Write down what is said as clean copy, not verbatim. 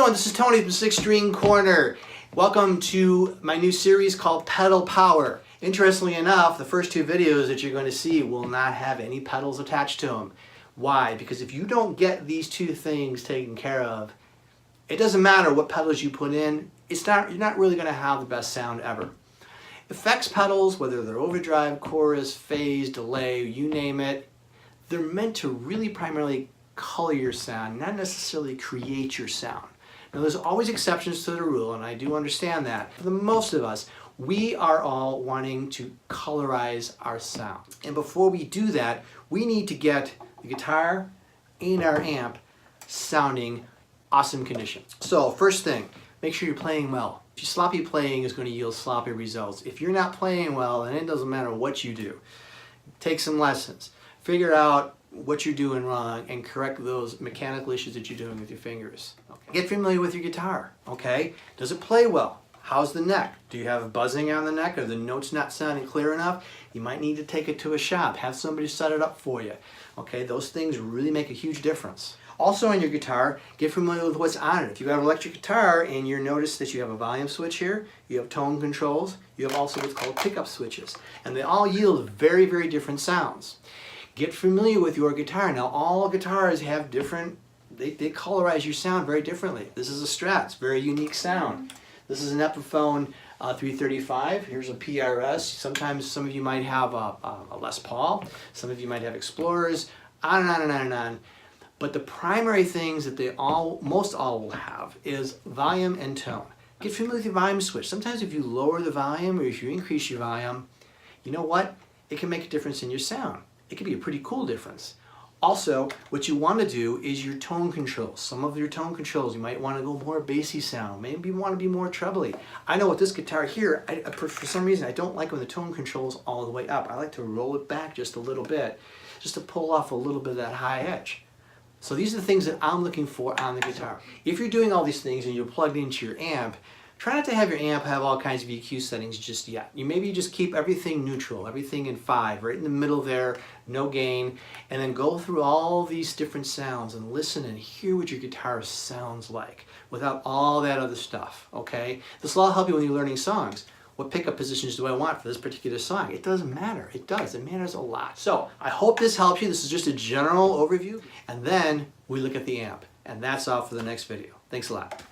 doing? This is Tony from Six String Corner. Welcome to my new series called Pedal Power. Interestingly enough, the first two videos that you're going to see will not have any pedals attached to them. Why? Because if you don't get these two things taken care of, it doesn't matter what pedals you put in, you're not really going to have the best sound ever. Effects pedals, whether they're overdrive, chorus, phase, delay, you name it, they're meant to really primarily color your sound, not necessarily create your sound. Now there's always exceptions to the rule, and I do understand that. For the most of us, we are all wanting to colorize our sound. And before we do that, we need to get the guitar and our amp sounding awesome condition. So first thing, make sure you're playing well. Sloppy playing is going to yield sloppy results. If you're not playing well, then it doesn't matter what you do. Take some lessons. Figure out what you're doing wrong and correct those mechanical issues that you're doing with your fingers. Okay. Get familiar with your guitar. Okay? Does it play well? How's the neck? Do you have buzzing on the neck? Are the notes not sounding clear enough? You might need to take it to a shop. Have somebody set it up for you. Okay? Those things really make a huge difference. Also on your guitar, get familiar with what's on it. If you have an electric guitar and you notice that you have a volume switch here, you have tone controls, you have also what's called pickup switches. And they all yield very, very different sounds. Get familiar with your guitar. Now all guitars have different, they colorize your sound very differently. This is a Strat, it's a very unique sound. This is an Epiphone 335. Here's a PRS. Sometimes some of you might have a Les Paul. Some of you might have Explorers, on and on and on and on. But the primary things that they most all will have is volume and tone. Get familiar with your volume switch. Sometimes if you lower the volume or if you increase your volume, you know what? It can make a difference in your sound. It can be a pretty cool difference. Also, what you want to do is your tone controls. Some of your tone controls, you might want to go more bassy sound. Maybe you want to be more trebly. I know with this guitar here, for some reason, I don't like when the tone control's all the way up. I like to roll it back just a little bit, just to pull off a little bit of that high edge. So these are the things that I'm looking for on the guitar. If you're doing all these things and you're plugged into your amp, try not to have your amp have all kinds of EQ settings just yet. You maybe just keep everything neutral, everything in 5, right in the middle there, no gain, and then go through all these different sounds and listen and hear what your guitar sounds like without all that other stuff, okay? This will all help you when you're learning songs. What pickup positions do I want for this particular song? It doesn't matter. It does. It matters a lot. So I hope this helps you. This is just a general overview. And then we look at the amp. And that's all for the next video. Thanks a lot.